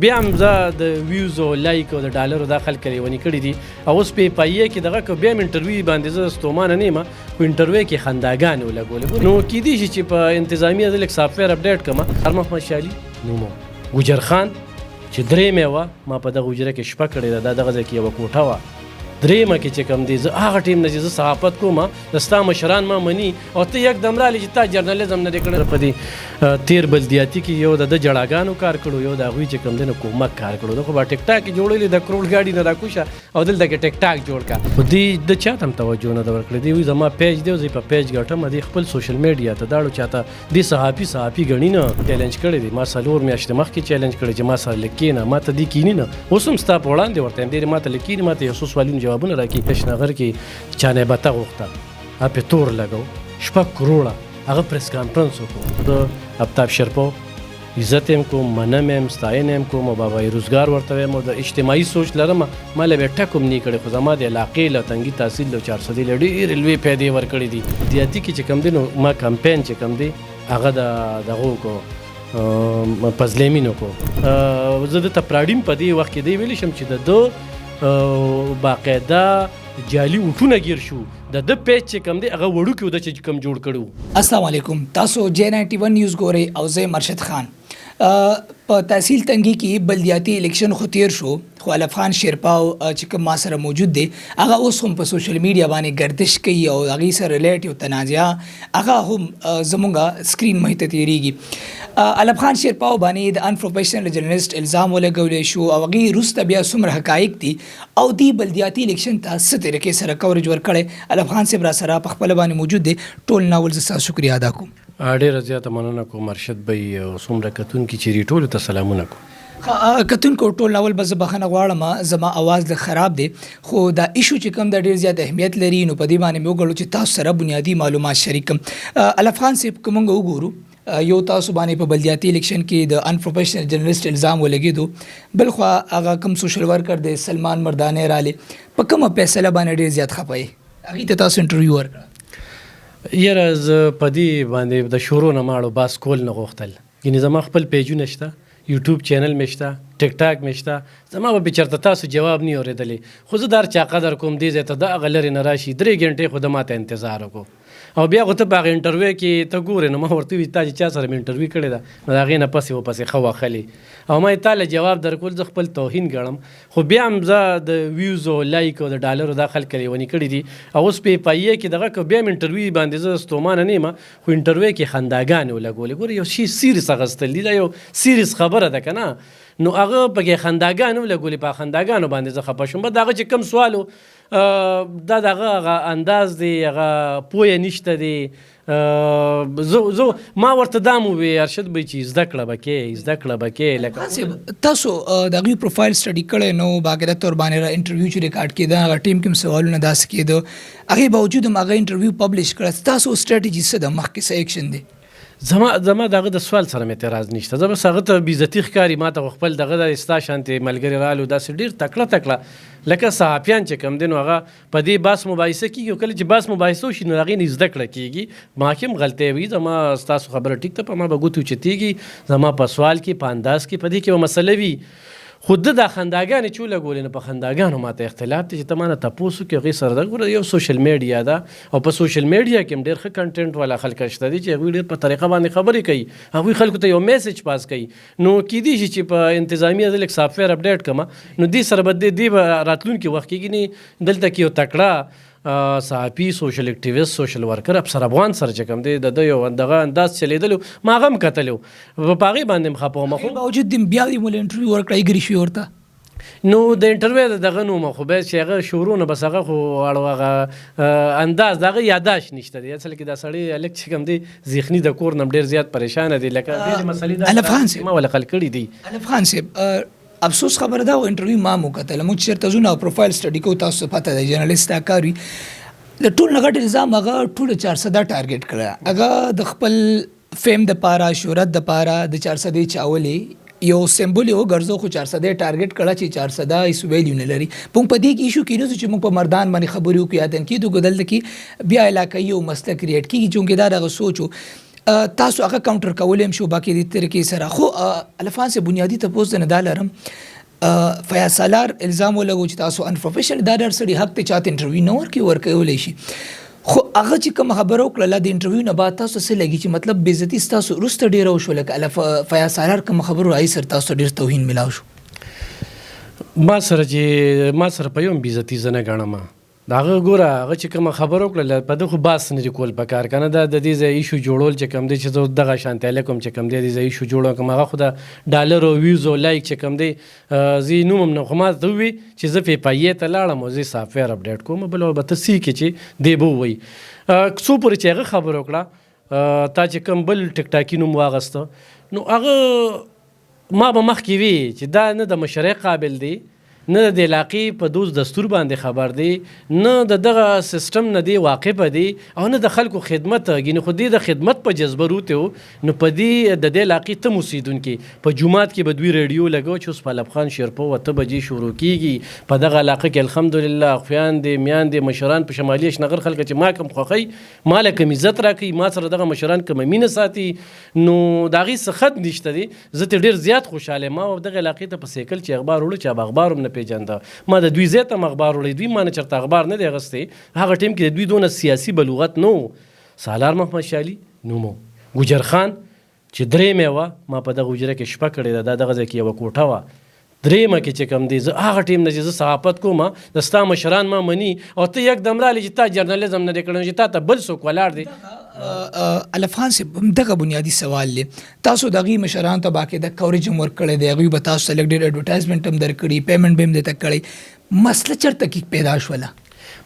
بیا هم زه د ویوز او لایک او د ډالرو دا خلک لیوني کړي دي او اوس په پایې کې دغه که بیا هم انټرویو باندې زه ستومانه نه یم خو انټرویو کې خنداګانې ولګولې نو کیدای شي چې په انتظامیه زه لږ سافټویر اپډیټ کړم هر محمد شالي نوم ګوجر خان چې درېیمې وه ما په دغه حجره کې شپه کړې ده دا دغه ځای کې یوه کوټه وه درېیمه کې چې کوم دی زه هغه ټیم نه چې زه صحافت کوم د ستا مشران ما مني او ته یکدم رالې چې تا جرنالیزم نه دی کړی په دې تیر بلدیاتي کې یو د جړاګانو کار کړو یو د هغوی چې کوم دی نو کومک کار کړو ده خو به ټیک ټاک یې جوړولې د کروړ ګاډي نه راکوشه او دلته کې ټیک ټاک جوړ کړه خو دوی د چا ته هم توجه نه ده ورکړې دوی وایي زما پیج دی او زه په پیج ګټم دوی خپل سوشل میډیا ته داړو چاته دې صحافي ګڼي نه چیلنج کړی دی ما 4 میاشتې مخکې چیلنج کړی چې ما سره لیک کښېنه ما ته دې کښېني نه اوس هم ستا په وړاندې ورته یم ډېرې ما ته لیک کښېني ما ته یو څو سوالونو جوابونه راکړي نغر کې چا نیابته غوښته هغه پې تور لګو 6 کروړه هغه پریس کانفرنس وکړو د آفتاب شرپو عزت هم کوم منم هم ستاینه هم کوم او بابا روزګار ورته وایم او د اجتماعي سوچ لرم ما له به ټکم نه کړی خو زما د علاقې له تنګي تحصیل له 400 ډېرې لوی پیدې ورکړې دي دیاتي کې چې کوم دی نو ما کمپین چې کوم دی هغه دغه وکړو پزلیمینو کو زه دته پراډیم په دې وخت کې دی ویلی شم چې د باقاعده جعلي اوټونه ګیر شو د پیج چې کوم دی هغه وړوکی و د چې کوم جوړ کړی و. السلام علیکم تاسو J91 نیوز ګورئ او زه مرشد خان. په تحصیل تنګي کې بلدیاتي الیکشن خو تیر شو خو علف خان شیرپاو چې کوم ما سره موجود دی هغه اوس هم په سوشل میډیا باندې ګردش کوي او هغې سره ریلیټ یو تنازعه هغه هم زمونږ سکرین مخې ته تېرېږي. علف خان شیرپاو باندې د انپروفیشنل جرنلسټ الزام ولګولی شو او هغې وروسته بیا څومره حقایق دي او دې بلدیاتي الیکشن ته څه طریقې سره کوریج ورکړی علف خان صاحب را سره په خپله باندې موجود دی ټول ناول زه ستاسو شکریه ادا کوم. ډېره زیاته مننه کوم مرشد بی او څومره کتونکي چې ټولو ته سلامونه کوم. کتونکو ټول ناول به زه بخښنه غواړم زما اواز لږ خراب دی خو دا ایشو چې کوم دا ډېر زیات اهمیت لري نو په دې باندې مې وګڼو چې تاسو سره بنیادي معلومات شریک کړم. علف خان صاحب که موږ وګورو یو تاسو باندې په بلدیاتي الیکشن کې د انپروفیشنل جرنلسټ الزام ولګېدو بلخوا هغه کوم سوشل ورکر دی سلمان مردانې رالی په کومه فیصله باندې ډېر زیات خفه یې هغې ته تاسو انټرویو ورکړه. یاره زه په دې باندې د شروع نه ماړو باس کول نه غوښتل یعنې زما خپل پیجونه شته یوټیوب چینل مې شته ټیک ټاک مې شته زما به چېرته تاسو جواب نه اورېدلی خو زه د هر چا قدر کوم دې ځای ته د هغه لرې نه راشي 3 ګنټې خو د ما ته انتظار وکړو او بیا خو ته په هغه انټرویو کې ته ګورې نو ما ورته وویل تا چې چا سره مې انټرویو کړې ده نو د هغې نه پسې ورپسې ښه واخلې او ما یې تا له جواب درکول زه خپل توهین ګڼم خو بیا هم زه د ویوز او لایک او د ډالرو دا خلک لیوني کړي دي او اوس په پایې کې دغه که بیا هم انټرویو باندې زه ستومانه نه یم خو انټرویو کې خنداګانې ولګولې ګوره یو شي سیریس اخیستل دي دا یو سیریس خبره ده که نه نو هغه پکې خنداګانې ولګولې په خنداګانو باندې زه خفه شوم بس هغه چې کوم سوال و دا دغه هغه انداز دی هغه پویه نشته دی زه ما ورته دا مو وی ارشد بی چې زده کړه به کې لکه تاسو د هغوی پروفایل سټډي کړی نو باقاعده طور باندې انټرویو چې ریکارډ کېده هغه ټیم کې هم سوالونه داسې کېده هغې باوجود هم هغه انټرویو پبلش کړه تاسو سټراټیجي څه ده مخکې څه ایکشن دی؟ زما دغه د سوال سره مې اعتراض نشته زه بس هغه ته بېعزتي ښکاري ما ته خپل دغه د ستا شانتې ملګري رالو داسې ډېر تکړه لکه صحافیان چې کوم دی نو هغه په دې باس مباحثه کېږي او کله چې باس مباحثه وشي نو هغې نه زده کړه کېږي ما کې هم غلطۍ وي زما ستاسو خبره ټیک ده په ما به ګوتې اوچتېږي زما په سوال کې په انداز کې په دې کې به مسله وي خو ده دا خنداګانې چې ولګولې نو په خنداګانو ما ته اختلاف دی چې ته ما نه تپوس وکړې هغې سره ده ګوره یو سوشل میډیا ده او په سوشل میډیا کې هم ډېر ښه کنټینټ والا خلک شته دي چې هغوی ډېر په طریقه باندې خبرې کوي هغوی خلکو ته یو میسج پاس کوي نو کیدای شي چې په انتظامیه زه لږ سافټویر اپډیټ کړم نو دې سره به دې به راتلونکي وخت کې ګینې دلته کې یو تکړه صحافي سوشل اکټیویست سوشل ورکر افسر افغان سره چې کوم دی د یو دغه انداز چلیدلو ما هغه هم کتلی په هغې باندې هم خفه وم خو باوجود بیا دې مو انټرویو ورکړه ګري شوي ورته نو د انټرویو دغه نوم خو باید چې هغه شروع نه بس هغه خو اړو هغه انداز د هغه یاداشت نشته دی اصل کې دا سړی هلک چې کوم دی ذهني د کور نه ډېر زیات پریشانه دی لکه ډېرې مسلې علف خان صاحب ما ولقل کړي دي علف خان صاحب افسوس خبره ده او انټرویو ما مو کتله موږ چېرته ځو نو پروفایل سټډي کوو تاسو پته ده جرنالست دا کار وي د ټول نه غټ الزام هغه ټوله 400 ټارګېټ کړه هغه د خپل فیم دپاره شهرت دپاره د 400 چاولې یو سمبول یو ګرځو خو 400 ټارګټ کړه چې 400 ایس ویلیو نه لري په دې کې ایشو کینو چې موږ په مردان باندې خبرو کې یادن کیدو ګدل کې بیا علاقې یو مسله کریټ کیږي چې دا دغه سوچو تاسو هغه کاونټر کولای شو باقي د طریقې سره خو الفان سے بنیادی تپوس نه دالرم فیاض سالار الزام ولګو چې تاسو ان پروفیشنل دا در سړي حق ته چاته انټرویو نه ورکولای شي خو هغه چې کوم خبرو کړله د انټرویو نه بعد تاسو څه لګي چې مطلب بې عزتي تاسو وروسته ډیره وشو لکه فیاض سالار کوم خبرو راځي سر تاسو ډیر توهین ملاو شو ما سره په یوم بې عزتي زه نه ګڼم د هغه ګوره هغه چې کومه خبره وکړله په ده خو باس نه دي کول پکار که نه د دې ځای ایشو جوړول چې کوم دی چې زه دغه شانتې هلک چې کوم دی د ځای ایشو جوړ کړم هغه خو د ډالر او ویوز او لایک چې کوم دی زه یې نوم هم نه خو ما ته ووي چې زه پایې ته لاړم او زه سافټویر اپډیټ کوم بل به ته سی کې چې دی به ووایي څو پورې چې هغه خبره وکړه تا چې کوم بل ټیک ټاکي نوم واغسته نو هغه ما به مخکې وي چې دا نه د مشرۍ قابل دی نه د علاقې په دوز دستور باندې خبر دی نه د دغه سیستم نه دی واقف دی او نه د خلکو خدمت ګینه خو د خدمت په جذبه روته نو په دې د علاقې ته اوسیدونکي په جمعات کې به دوی ریډیو لګو چې اوس په طالب خان شیرپو وته بجې شروع کیږي په دغه علاقه کې الحمدلله خویان دي میان دي مشران په شمالي اشنغر خلک چې ما کوم خوخی مال کوم عزت راکې ما سره دغه مشران کوم مینه ساتي نو داغي سخت نشته دي زه ډیر زیات خوشاله ما او دغه علاقې ته په سیکل چې اخبار وړو چې اخبار هم پیژنده ما د دوی زیات اخبار وړي دوی ما نه چرته اخبار نه دی غستې هغه ټیم کې دوی دونه سیاسي بلوغت نو سالار محمد شالي نومو ګجر خان چې درېمې وه ما په دغه حجره کې شپه کړې ده دغه ځای کې یوه کوټه وه درېیمه کې چې کوم دی زه هغه ټیم نه چې زه صحافت کوم د ستا مشران ما مني او ته یکدم رالې چې تا جرنالیزم نه دی کړی چې تا ته بل څوک ولاړ دی الفان صاحب دغه بنیادی سوال دی تاسو دغه مشران ته باقاعده کوریج هم ورکړی دی هغوی به تاسو ته لږ ډېر اډورټایزمنټ هم درکړي پیمنټ به هم درته کړی مسله چېرته کې پیدا شوله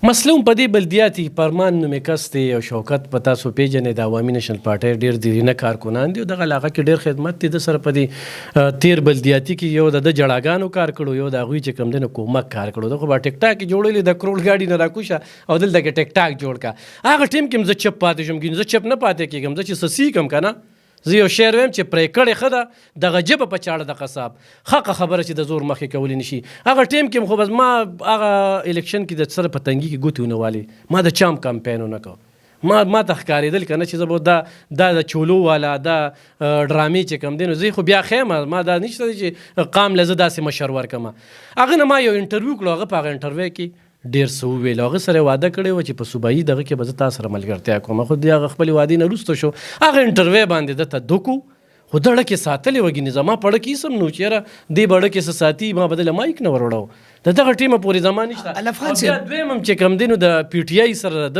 مسله هم په دې بلدیاتي پرمان نومې کس دی او شوکت په تاسو پیژنې د عوامي نشنل پارټۍ ډېر دیرینه کارکنان دي او دغه علاقه کې ډېر خدمت دی د سره په دې تیر بلدیاتي کې یو د جړاګانو کار کړو یو د هغوی چې کوم دی نو کومک کار کړو دغه به ټیک ټاک جوړولی د کروڑ ګاډي نه راکوشه او دلته کې ټیک ټاک جوړ کا هغه ټیم کې هم زه چپ پاتې شم زه چپ نه پاتې کېږم زه چې څه سیکم که نه زه یو شعر ویم چې پرې کړې ښه ده دغه ژبه په چاړه د قصاب حقه خبره چې د زور مخکې کولی نشي هغه ټیم کې خو بس ما هغه الیکشن کې د سره په تنګي کې ګوتې ونه والې ما د چام کمپین ونه کو ما ته ښکارېدل که نه چې زه به دا د چولو والا دا ډرامې چې کوم دی نو زه خو بیا خیم ما دا نشته چې قام له زه داسې مشر ورکړم هغه نه ما یو انټرویو کړو هغه په هغه انټرویو کې ډېر څه وویل هغه سره واده کړی و چې په صوبایي دغه کې به زه تا سره ملګرتیا کوم خو د هغه خپلې وعدې نه وروسته شو هغه انټرویو باندې دته دوکو خو دړه کې ساتلې وه ګینې زما په اړه کې سم نو چې یاره دې به اړه کې څه ساتي ما به دله مایک نه وروړو د دغه ټیمه پورې زما نشته بیا دویم هم چې کوم دی نو د پی ټي آی سره د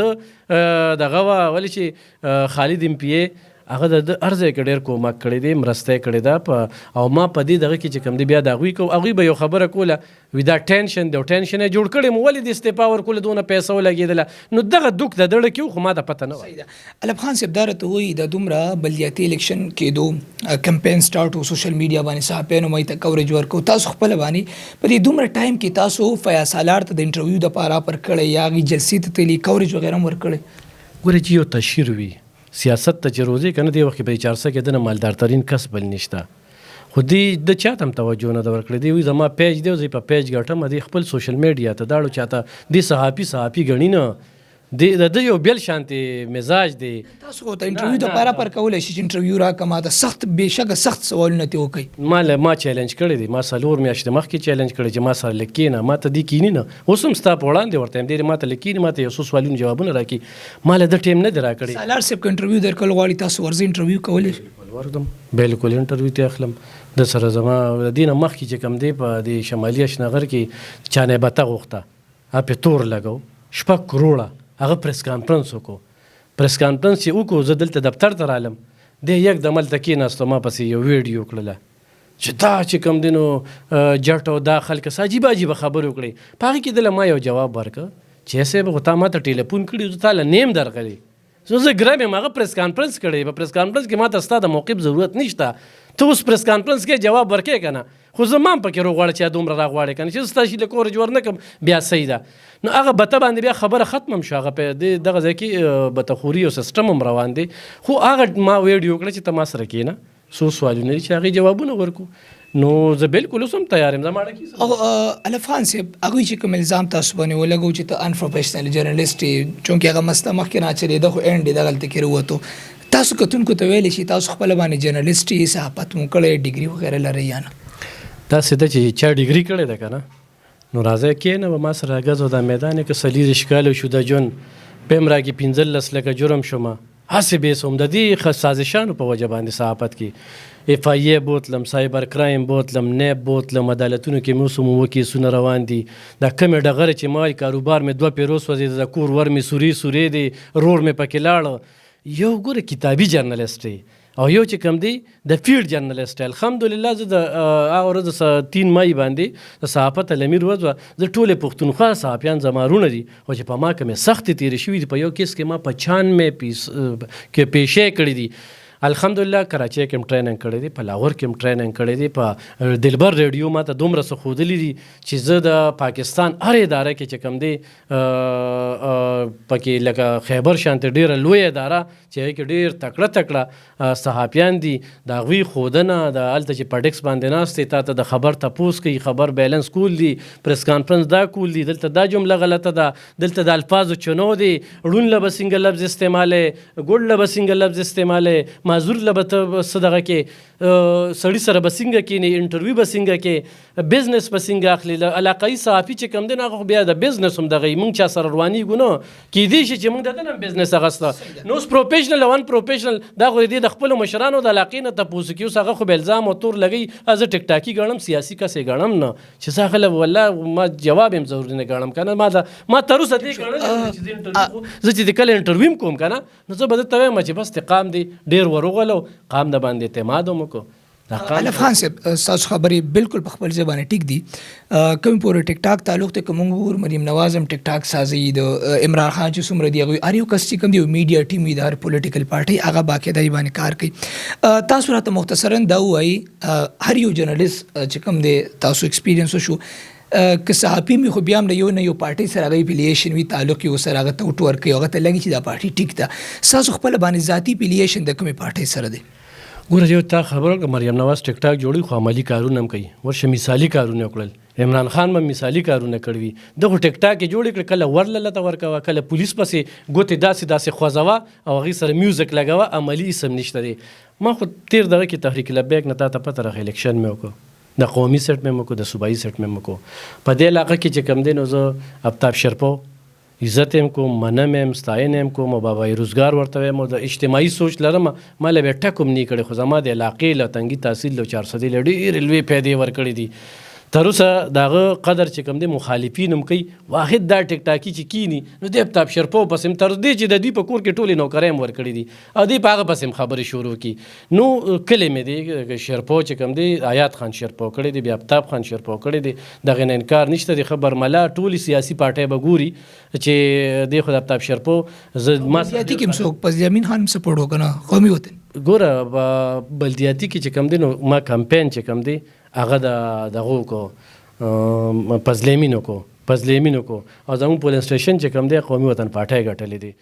دغه وه ولې چې خالد ایم پی اے هغه د هر ځای کې ډېر کومک کړی دی مرسته یې کړې ده او ما په دې دغه کې چې کوم دی بیا د هغوی هغوی به یو خبره کوله وي دا ټینشن دی او ټینشن یې جوړ کړی مو ولې د استعفا ورکوله دونه پیسه ولګېدله نو دغه دوک د دړه کې خو ما ته پته نه وه الب خان صاحب دا راته وایي د دومره بلدیاتي الیکشن کېدو کمپین سټارټ و سوشل میډیا باندې صحافیانو مې ته کوریج ورکو تاسو خپله باندې په دې دومره ټایم کې تاسو فیاض سالار ته د انټرویو دپاره پر کړی یا هغې جلسې ته تللي کوریج وغیره هم ورکړی ګوره چې یو تشهیر وي سیاست ته چې روزي که نه دې وخت کې په چارسه کې دنه مالدارترین کس بل نشته خو دې د چا ته هم توجه نه ده ورکړې دی وایي زما پیج دی او زه په پیج ګټم دې خپل سوشل میډیا ته داړو چاته دې صحافي ګڼي نه د یو بل شانتې مزاج دی تاسو خو ته انټرویو دپاره پر کولی شي چې انټرویو راکړه ما ته سخت بېشکه سخت سوالونه ترې وکړئ ما چیلنج کړی دی ما 4 میاشتې مخکې چیلنج کړی چې ما سره لږ کښېنه ما ته دې کښېني نه اوس هم ستا په وړاندې ورته یم ډېرې ما ته لږ کښېني ما ته یو څو سوالونو جوابونه راکړي ما له ده ټیم نه دی راکړی سالار صاحب که انټرویو درکول غواړي تاسو ورځي انټرویو کولی شئ ورځم بالکل انټرویو ته اخلم د سره زما د دې نه مخکې چې کوم دی په د شمالي اشنغر کې چا نیبته غوښته هغه پې تور لګو 6 کروړه هغه پریس کانفرنس وکړو پریس کانفرنس چې وکړو زه دلته دفتر ته رالم دی یک دم هلته کېناستو ما پسې یو ویډیو کړله چې دا چې کوم دی نو جټ او دا خلک څه عجیبه عجیبه خبرې وکړې په هغې کې دله ما یو جواب ورکړه چې صاحب خو تا ما ته ټلیفون کړي زه تا له نیم درغلی زه ګرم یم هغه پریس کانفرنس کړی په پریس کانفرنس کې ما ته ستا د موقف ضرورت نشته ته اوس پریس کانفرنس کې جواب ورکړې که نه خو زه ما هم پکې روغواړه چې دومره راغواړې که نه چې زه ستا شي له کوره جوړ نه کړم بیا صحیح ده نو هغه بته باندې بیا خبره ختم هم شو هغه په دغه ځای کې بتخوري او سیسټم هم روان دی خو هغه ما ویډیو کړه چې ته ما سره کښېنه څو سوالونه دي چې هغې جوابونه ورکړو نو زه بالکل اوس هم تیار یم زما اړه او الف خان صاحب هغوی چې کوم الزام تاسو باندې ولګو چې ته ان پروفیشنل جرنالسټ یې چونکې هغه مسته مخکې نه چلېده خو اینډ یې دغلته کې راووتو تاسو کتونکو ته ویلی شي تاسو خپل باندې جرنالست یې صحافت مو کړی ډیګري وغیره لرئ یا نه داسې ده چې چا ډیګري کړې ده که نه نو راځئ کښېنه به ما سره راګرځو دا میدان یې که څلېرویشت کاله شو د ژوند پیم راکړي 15 لکه جرم شومه هسې بې سوم د دې سازشانو په وجه باندې صحافت کې اف آی ای بوتلم سایبر کرایم بوتلم نیب بوتلم عدالتونو کې مې اوس هم اووه کیسونه روان دي دا کمې ډغرې چې ما کاروبار مې 2 پیرو سوځېده د کور ور مې سورې دی رور مې پکې لاړه یو ګوره کتابي جرنلسټ دی او یو چې کوم دی د فیلډ جرنلسټ الحمدلله زه د هغه ورځ 3 مای باندې د صحافت الامیر ورځ وه زه ټولې پښتونخوا صحافیان زما وروڼه دي خو چې په ما کومې سختې تېرې شوي دي په یو کیس کې ما 95 کې پیشې کړي دي الحمدلله کراچۍ کې هم ټریننګ کړی دی په لاهور کې هم ټریننګ کړی دی په دلبر ریډیو ما ته دومره څه ښودلي دي چې زه د پاکستان هر اداره کې چې کوم دی پکې لکه خیبر شانتې ډېره لویه اداره چې هغې کې ډېر تکړه صحافیان دي د هغوی ښودنه د هلته چې په ډیکس باندې ناست دی تا ته د خبر تپوس کوي خبر بیلنس کول دي پریس کانفرنس دا کول دي دلته دا جمله غلطه ده دلته د الفاظو چنو دی ړوند له به څنګه لفظ استعمالې ګوډ له به څنګه لفظ استعمالې معذور له به ته څه دغه کې سړي سره به څنګه کښېنې انټرویو به څنګه کې بزنس به څنګه اخلي له علاقایي صحافي چې کوم دی نو هغه بیا د بزنس هم دغه موږ چا سره روانېږو نه کیدای شي چې موږ د ده نه هم بزنس اخیسته نو اوس پروفیشنل او ان پروفیشنل دا خو د خپلو مشرانو د علاقې نه تپوس کوي اوس هغه خو به الزام او تور لګوي زه ټیک ټاکي ګڼم سیاسي کس یې ګڼم نه چې زه هغه والله ما جواب هم ضروري نه ګڼم که نه ما تر اوسه دې ګڼلی زه چې د کله انټرویو هم کوم که نه نو زه به درته وایم چې بس قام دی ډېر وروغلو قام د باندې اعتماد هم وکړو الف خان صاحب ستاسو خبرې بالکل په خپل ځای باندې ټیک دي کومې پورې ټیک ټاک تعلق دی که موږ وګورو مریم نواز هم ټیک ټاک سازي د عمران خان چې څومره دي هغوی هر یو کس چې کوم دی میډیا ټیم وي د هر پولیټیکل پارټۍ هغه باقاعدګۍ باندې کار کوي تاسو راته مختصرا دا ووایي هر یو جرنلست چې کوم دی تاسو ایکسپیرینس وشو که صحافي مې خو بیا هم د یو نه یو پارټۍ سره هغه افیلیشن وي تعلق یې ورسره هغه ته وټ ورکوي هغه ته لګي چې دا پارټۍ ټیک ده ستاسو خپله باندې ذاتي افیلیشن د کومې پارټۍ سره دی ګوره یو تا خبره وکړه مریم نواز ټیک ټاک جوړوي خو عملي کارونه هم کوي ورشه مثالي کارونه وکړل عمران خان به مثالي کارونه کړي وي دغه ټیک ټاک یې جوړې کړه کله ورله ته ورکوه کله پولیس پسې ګوتې داسې خوځوه او هغې سره میوزیک لګوه عملي اسم نشته دی ما خو تېر دغه کې تحریک لبیک نه تا ته پته راغی الیکشن مې وکړو د قومي سیټ مې وکړو د صوبایي سیټ مې وکړو په دې علاقه کې چې کوم دی نو زه آفتاب شرپو عزت هم کوم منم هم ستاینه هم کوم او بابای روزګار ورته وایم او د اجتماعي سوچ لرم ما له به ټکم نه کړي خو زما د علاقې له تنګي تحصیل له 400 لډې ریلوي پیدې ورکړي دي تر اوسه دغه قدر چې کوم دی مخالفین هم کوي واحد دا ټیک ټاکي چې کینی نو د آفتاب شرپو پسې هم تر دې چې د دوی په کور کې ټولې نوکرۍ هم ورکړي دي او دوی په هغه پسې هم خبرې شروع کړي نو کلې مې دی شرپو چې کوم دی آیات خان شرپو کړی دی بیا آفتاب خان شرپو کړی دی دغه نه انکار نشته دی خبر ملا ټولې سیاسي پارټۍ به ګوري چې دی خو د آفتاب شرپو ما سیاسي کې څوک پس یمین خان سپورټ وکنه قومي وطن ګوره بلدیاتي کې چې کوم دی نو ما کمپین چې کوم دی هغه دغه کو پزلیمینو کو او زموږ پولینګ سټیشن چې کوم دی قومي وطن پارټۍ ګټلې دی